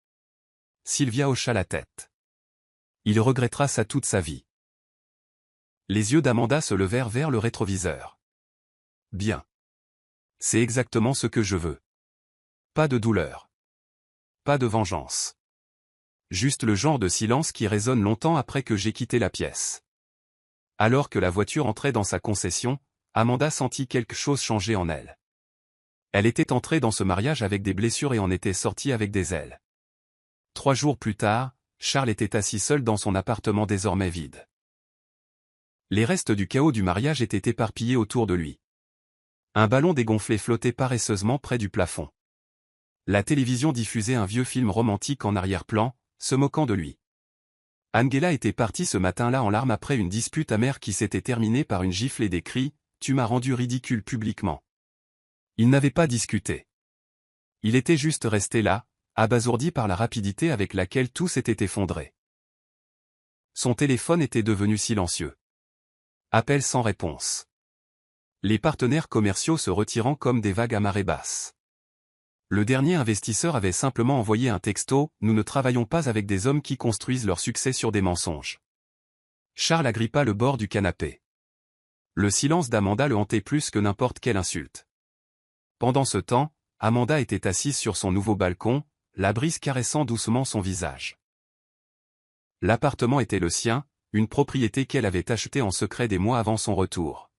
Sylvia hocha la tête. « Il regrettera ça toute sa vie. » Les yeux d'Amanda se levèrent vers le rétroviseur. « Bien. C'est exactement ce que je veux. Pas de douleur. Pas de vengeance. Juste le genre de silence qui résonne longtemps après que j'ai quitté la pièce. » Alors que la voiture entrait dans sa concession, Amanda sentit quelque chose changer en elle. Elle était entrée dans ce mariage avec des blessures et en était sortie avec des ailes. 3 jours plus tard, Charles était assis seul dans son appartement désormais vide. Les restes du chaos du mariage étaient éparpillés autour de lui. Un ballon dégonflé flottait paresseusement près du plafond. La télévision diffusait un vieux film romantique en arrière-plan, se moquant de lui. Angela était partie ce matin-là en larmes après une dispute amère qui s'était terminée par une gifle et des cris « Tu m'as rendu ridicule publiquement ». Il n'avait pas discuté. Il était juste resté là, abasourdi par la rapidité avec laquelle tout s'était effondré. Son téléphone était devenu silencieux. Appel sans réponse. Les partenaires commerciaux se retirant comme des vagues à marée basse. Le dernier investisseur avait simplement envoyé un texto « Nous ne travaillons pas avec des hommes qui construisent leur succès sur des mensonges. » Charles agrippa le bord du canapé. Le silence d'Amanda le hantait plus que n'importe quelle insulte. Pendant ce temps, Amanda était assise sur son nouveau balcon, la brise caressant doucement son visage. L'appartement était le sien, une propriété qu'elle avait achetée en secret des mois avant son retour.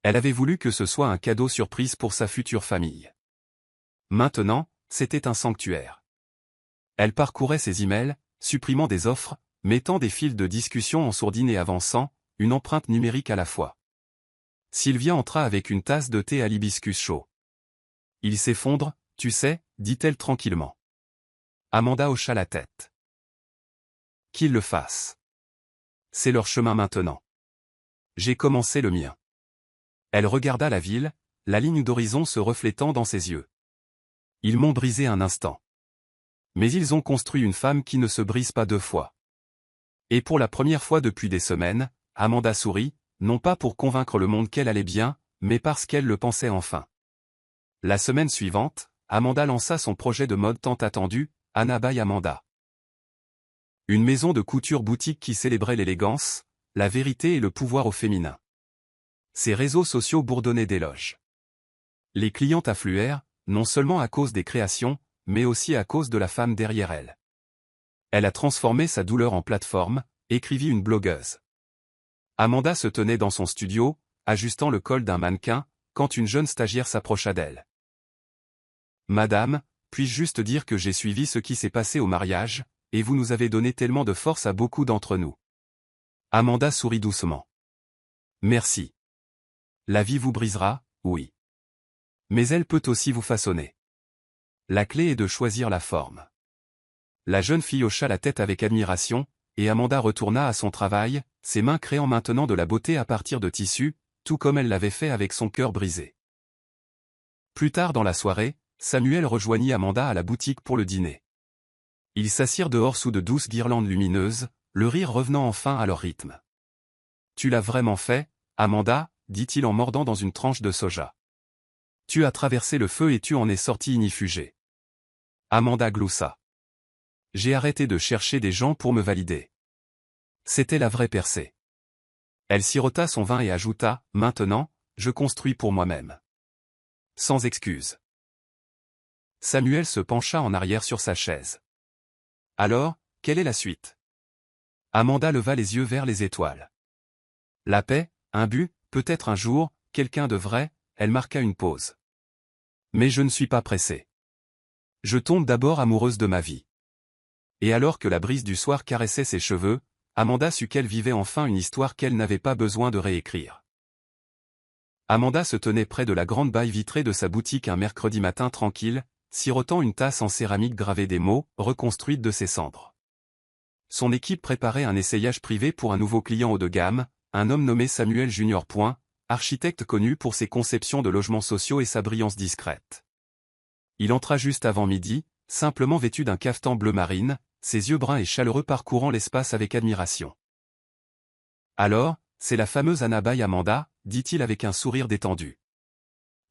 Elle avait voulu que ce soit un cadeau surprise pour sa future famille. Maintenant, c'était un sanctuaire. Elle parcourait ses emails, supprimant des offres, mettant des fils de discussion en sourdine et avançant, une empreinte numérique à la fois. Sylvia entra avec une tasse de thé à l'hibiscus chaud. « Il s'effondre, tu sais, » dit-elle tranquillement. Amanda hocha la tête. « Qu'il le fasse. C'est leur chemin maintenant. J'ai commencé le mien. » Elle regarda la ville, la ligne d'horizon se reflétant dans ses yeux. Ils m'ont brisé un instant. Mais ils ont construit une femme qui ne se brise pas 2 fois. Et pour la première fois depuis des semaines, Amanda sourit, non pas pour convaincre le monde qu'elle allait bien, mais parce qu'elle le pensait enfin. La semaine suivante, Amanda lança son projet de mode tant attendu, Anna by Amanda. Une maison de couture boutique qui célébrait l'élégance, la vérité et le pouvoir au féminin. Ses réseaux sociaux bourdonnaient d'éloges. Les clientes affluèrent, non seulement à cause des créations, mais aussi à cause de la femme derrière elle. Elle a transformé sa douleur en plateforme, écrivit une blogueuse. Amanda se tenait dans son studio, ajustant le col d'un mannequin, quand une jeune stagiaire s'approcha d'elle. « Madame, puis-je juste dire que j'ai suivi ce qui s'est passé au mariage, et vous nous avez donné tellement de force à beaucoup d'entre nous. » Amanda sourit doucement. « Merci. La vie vous brisera, oui. Mais elle peut aussi vous façonner. La clé est de choisir la forme. » La jeune fille hocha la tête avec admiration, et Amanda retourna à son travail, ses mains créant maintenant de la beauté à partir de tissus, tout comme elle l'avait fait avec son cœur brisé. Plus tard dans la soirée, Samuel rejoignit Amanda à la boutique pour le dîner. Ils s'assirent dehors sous de douces guirlandes lumineuses, le rire revenant enfin à leur rythme. « Tu l'as vraiment fait, Amanda ?» dit-il en mordant dans une tranche de soja. « Tu as traversé le feu et tu en es sortie inifugée. » Amanda gloussa. « J'ai arrêté de chercher des gens pour me valider. » C'était la vraie percée. Elle sirota son vin et ajouta, « Maintenant, je construis pour moi-même. » Sans excuse. Samuel se pencha en arrière sur sa chaise. « Alors, quelle est la suite ?» Amanda leva les yeux vers les étoiles. « La paix, un but, peut-être un jour, quelqu'un de vrai », elle marqua une pause. « Mais je ne suis pas pressée. Je tombe d'abord amoureuse de ma vie. » Et alors que la brise du soir caressait ses cheveux, Amanda sut qu'elle vivait enfin une histoire qu'elle n'avait pas besoin de réécrire. Amanda se tenait près de la grande baille vitrée de sa boutique un mercredi matin tranquille, sirotant une tasse en céramique gravée des mots, reconstruite de ses cendres. Son équipe préparait un essayage privé pour un nouveau client haut de gamme, un homme nommé Samuel Junior. Architecte connu pour ses conceptions de logements sociaux et sa brillance discrète. Il entra juste avant midi, simplement vêtu d'un cafetan bleu marine, ses yeux bruns et chaleureux parcourant l'espace avec admiration. « Alors, c'est la fameuse Anna by Amanda ?» dit-il avec un sourire détendu.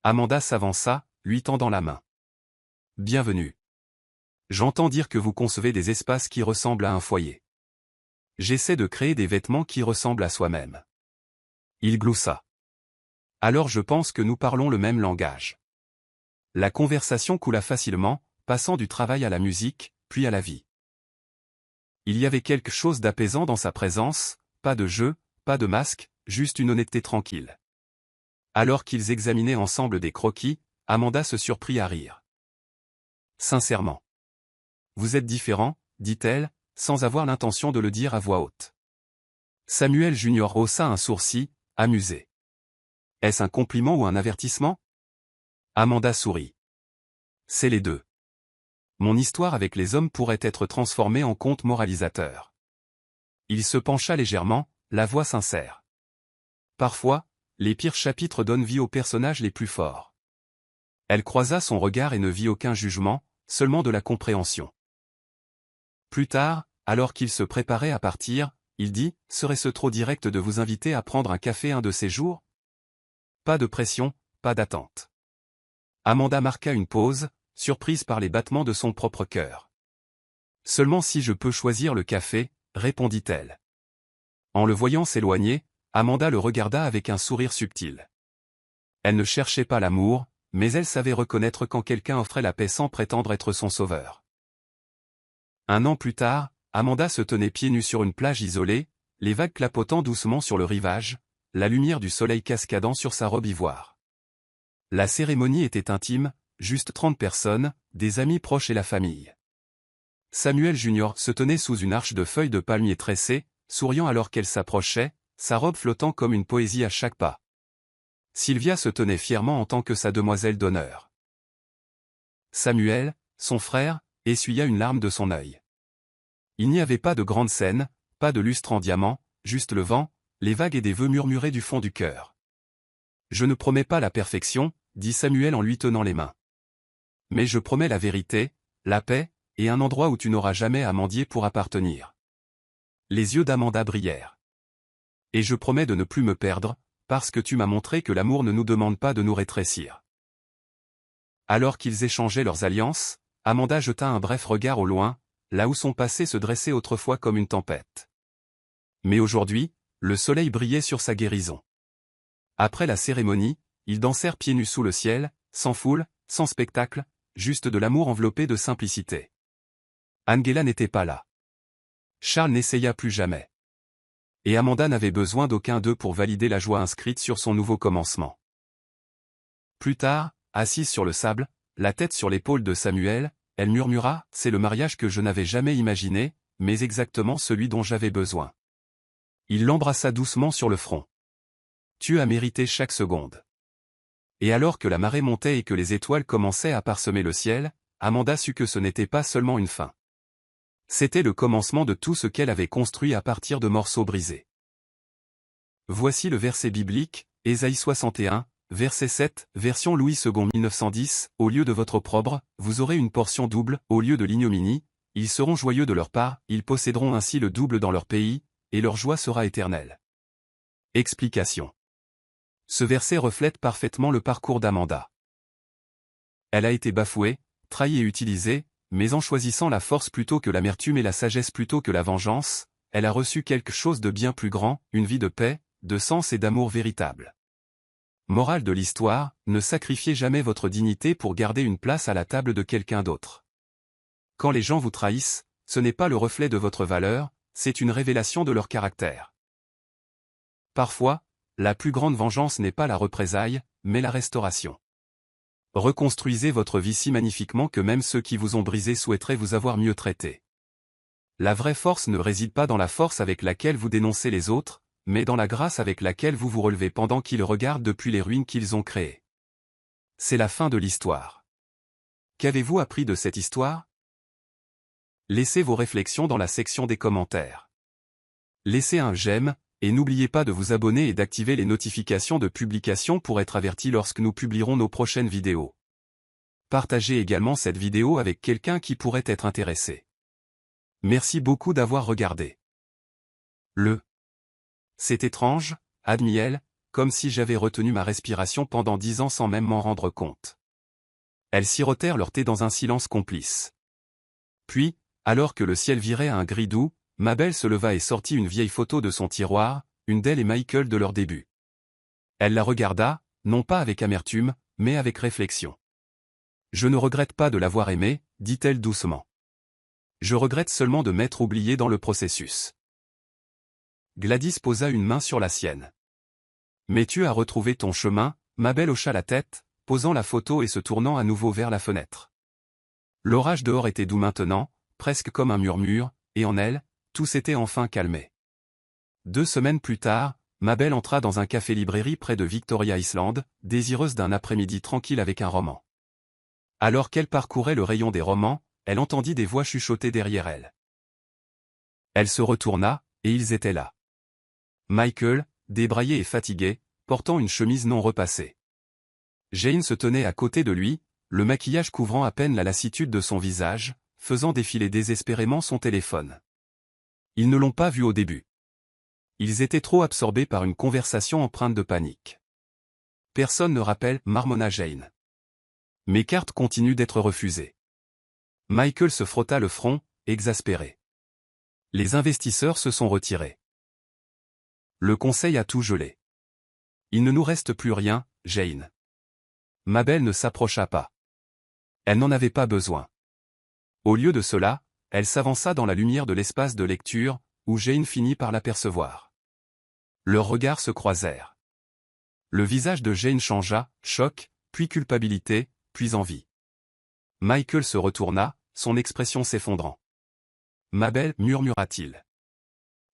Amanda s'avança, lui tendant la main. « Bienvenue. J'entends dire que vous concevez des espaces qui ressemblent à un foyer. J'essaie de créer des vêtements qui ressemblent à soi-même. » Il gloussa. « Alors je pense que nous parlons le même langage. » La conversation coula facilement, passant du travail à la musique, puis à la vie. Il y avait quelque chose d'apaisant dans sa présence, pas de jeu, pas de masque, juste une honnêteté tranquille. Alors qu'ils examinaient ensemble des croquis, Amanda se surprit à rire. « Sincèrement. Vous êtes différent, dit-elle, sans avoir l'intention de le dire à voix haute. Samuel Junior haussa un sourcil, amusé. « Est-ce un compliment ou un avertissement ?» Amanda sourit. « C'est les deux. Mon histoire avec les hommes pourrait être transformée en conte moralisateur. » Il se pencha légèrement, la voix sincère. « Parfois, les pires chapitres donnent vie aux personnages les plus forts. » Elle croisa son regard et ne vit aucun jugement, seulement de la compréhension. Plus tard, alors qu'il se préparait à partir, il dit, « Serait-ce trop direct de vous inviter à prendre un café un de ces jours ?» Pas de pression, pas d'attente. Amanda marqua une pause, surprise par les battements de son propre cœur. « Seulement si je peux choisir le café, » répondit-elle. En le voyant s'éloigner, Amanda le regarda avec un sourire subtil. Elle ne cherchait pas l'amour, mais elle savait reconnaître quand quelqu'un offrait la paix sans prétendre être son sauveur. Un an plus tard, Amanda se tenait pieds nus sur une plage isolée, les vagues clapotant doucement sur le rivage, la lumière du soleil cascadant sur sa robe ivoire. La cérémonie était intime, juste 30 personnes, des amis proches et la famille. Samuel Junior se tenait sous une arche de feuilles de palmier tressées, souriant alors qu'elle s'approchait, sa robe flottant comme une poésie à chaque pas. Sylvia se tenait fièrement en tant que sa demoiselle d'honneur. Samuel, son frère, essuya une larme de son œil. Il n'y avait pas de grande scène, pas de lustre en diamant, juste le vent, les vagues et des vœux murmurés du fond du cœur. « Je ne promets pas la perfection, » dit Samuel en lui tenant les mains. « Mais je promets la vérité, la paix, et un endroit où tu n'auras jamais à mendier pour appartenir. » Les yeux d'Amanda brillèrent. « Et je promets de ne plus me perdre, parce que tu m'as montré que l'amour ne nous demande pas de nous rétrécir. » Alors qu'ils échangeaient leurs alliances, Amanda jeta un bref regard au loin, là où son passé se dressait autrefois comme une tempête. Mais aujourd'hui, le soleil brillait sur sa guérison. Après la cérémonie, ils dansèrent pieds nus sous le ciel, sans foule, sans spectacle, juste de l'amour enveloppé de simplicité. Angela n'était pas là. Charles n'essaya plus jamais. Et Amanda n'avait besoin d'aucun d'eux pour valider la joie inscrite sur son nouveau commencement. Plus tard, assise sur le sable, la tête sur l'épaule de Samuel, elle murmura, « C'est le mariage que je n'avais jamais imaginé, mais exactement celui dont j'avais besoin. » Il l'embrassa doucement sur le front. « Tu as mérité chaque seconde. » Et alors que la marée montait et que les étoiles commençaient à parsemer le ciel, Amanda sut que ce n'était pas seulement une fin. C'était le commencement de tout ce qu'elle avait construit à partir de morceaux brisés. Voici le verset biblique, Ésaïe 61, verset 7, version Louis II 1910, au lieu de votre opprobre, vous aurez une portion double, au lieu de l'ignominie, ils seront joyeux de leur part, ils posséderont ainsi le double dans leur pays, et leur joie sera éternelle. Explication. Ce verset reflète parfaitement le parcours d'Amanda. Elle a été bafouée, trahie et utilisée, mais en choisissant la force plutôt que l'amertume et la sagesse plutôt que la vengeance, elle a reçu quelque chose de bien plus grand, une vie de paix, de sens et d'amour véritable. Morale de l'histoire, ne sacrifiez jamais votre dignité pour garder une place à la table de quelqu'un d'autre. Quand les gens vous trahissent, ce n'est pas le reflet de votre valeur, c'est une révélation de leur caractère. Parfois, la plus grande vengeance n'est pas la représaille, mais la restauration. Reconstruisez votre vie si magnifiquement que même ceux qui vous ont brisé souhaiteraient vous avoir mieux traité. La vraie force ne réside pas dans la force avec laquelle vous dénoncez les autres, mais dans la grâce avec laquelle vous vous relevez pendant qu'ils regardent depuis les ruines qu'ils ont créées. C'est la fin de l'histoire. Qu'avez-vous appris de cette histoire? Laissez vos réflexions dans la section des commentaires. Laissez un j'aime, et n'oubliez pas de vous abonner et d'activer les notifications de publication pour être averti lorsque nous publierons nos prochaines vidéos. Partagez également cette vidéo avec quelqu'un qui pourrait être intéressé. Merci beaucoup d'avoir regardé. C'est étrange, admit-elle, comme si j'avais retenu ma respiration pendant 10 ans sans même m'en rendre compte. Elles sirotèrent leur thé dans un silence complice. Puis, alors que le ciel virait à un gris doux, Mabel se leva et sortit une vieille photo de son tiroir, une d'elle et Michael de leur début. Elle la regarda, non pas avec amertume, mais avec réflexion. « Je ne regrette pas de l'avoir aimé, dit-elle doucement. Je regrette seulement de m'être oubliée dans le processus. » Gladys posa une main sur la sienne. « Mais tu as retrouvé ton chemin ?» Mabel hocha la tête, posant la photo et se tournant à nouveau vers la fenêtre. L'orage dehors était doux maintenant, presque comme un murmure, et en elle, tout s'était enfin calmé. 2 semaines plus tard, Mabel entra dans un café-librairie près de Victoria Island, désireuse d'un après-midi tranquille avec un roman. Alors qu'elle parcourait le rayon des romans, elle entendit des voix chuchoter derrière elle. Elle se retourna, et ils étaient là. Michael, débraillé et fatigué, portant une chemise non repassée. Jane se tenait à côté de lui, le maquillage couvrant à peine la lassitude de son visage, faisant défiler désespérément son téléphone. Ils ne l'ont pas vu au début. Ils étaient trop absorbés par une conversation empreinte de panique. Personne ne rappelle, marmonna Jane. Mes cartes continuent d'être refusées. Michael se frotta le front, exaspéré. Les investisseurs se sont retirés. Le conseil a tout gelé. Il ne nous reste plus rien, Jane. Mabel ne s'approcha pas. Elle n'en avait pas besoin. Au lieu de cela, elle s'avança dans la lumière de l'espace de lecture, où Jane finit par l'apercevoir. Leurs regards se croisèrent. Le visage de Jane changea, choc, puis culpabilité, puis envie. Michael se retourna, son expression s'effondrant. « Mabel, murmura-t-il.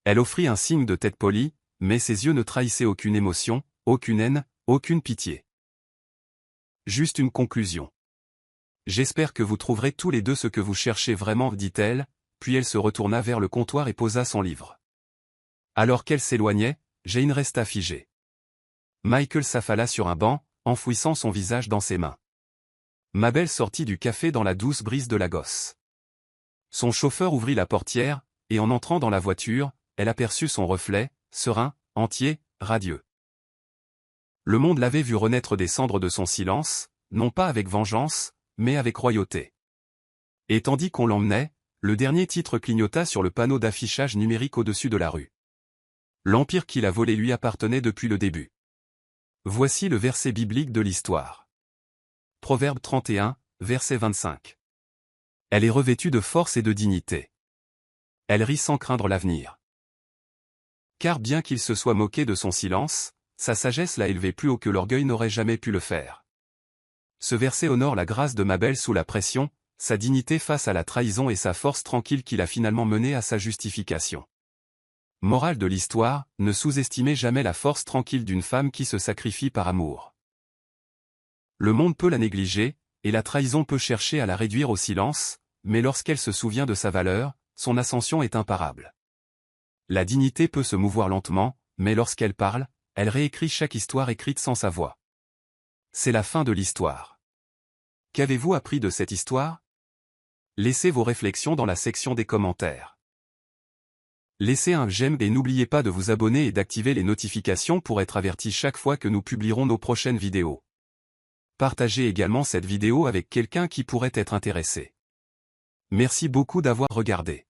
Elle offrit un signe de tête polie, mais ses yeux ne trahissaient aucune émotion, aucune haine, aucune pitié. Juste une conclusion. J'espère que vous trouverez tous les deux ce que vous cherchez vraiment, dit-elle, puis elle se retourna vers le comptoir et posa son livre. Alors qu'elle s'éloignait, Jane resta figée. Michael s'affala sur un banc, enfouissant son visage dans ses mains. Mabel sortit du café dans la douce brise de Lagos. Son chauffeur ouvrit la portière, et en entrant dans la voiture, elle aperçut son reflet, serein, entier, radieux. Le monde l'avait vu renaître des cendres de son silence, non pas avec vengeance, mais avec royauté. Et tandis qu'on l'emmenait, le dernier titre clignota sur le panneau d'affichage numérique au-dessus de la rue. L'empire qu'il a volé lui appartenait depuis le début. Voici le verset biblique de l'histoire. Proverbe 31, verset 25. Elle est revêtue de force et de dignité. Elle rit sans craindre l'avenir. Car bien qu'il se soit moqué de son silence, sa sagesse l'a élevé plus haut que l'orgueil n'aurait jamais pu le faire. Ce verset honore la grâce de Mabel sous la pression, sa dignité face à la trahison et sa force tranquille qui l'a finalement mené à sa justification. Morale de l'histoire, ne sous-estimez jamais la force tranquille d'une femme qui se sacrifie par amour. Le monde peut la négliger, et la trahison peut chercher à la réduire au silence, mais lorsqu'elle se souvient de sa valeur, son ascension est imparable. La dignité peut se mouvoir lentement, mais lorsqu'elle parle, elle réécrit chaque histoire écrite sans sa voix. C'est la fin de l'histoire. Qu'avez-vous appris de cette histoire? Laissez vos réflexions dans la section des commentaires. Laissez un j'aime et n'oubliez pas de vous abonner et d'activer les notifications pour être averti chaque fois que nous publierons nos prochaines vidéos. Partagez également cette vidéo avec quelqu'un qui pourrait être intéressé. Merci beaucoup d'avoir regardé.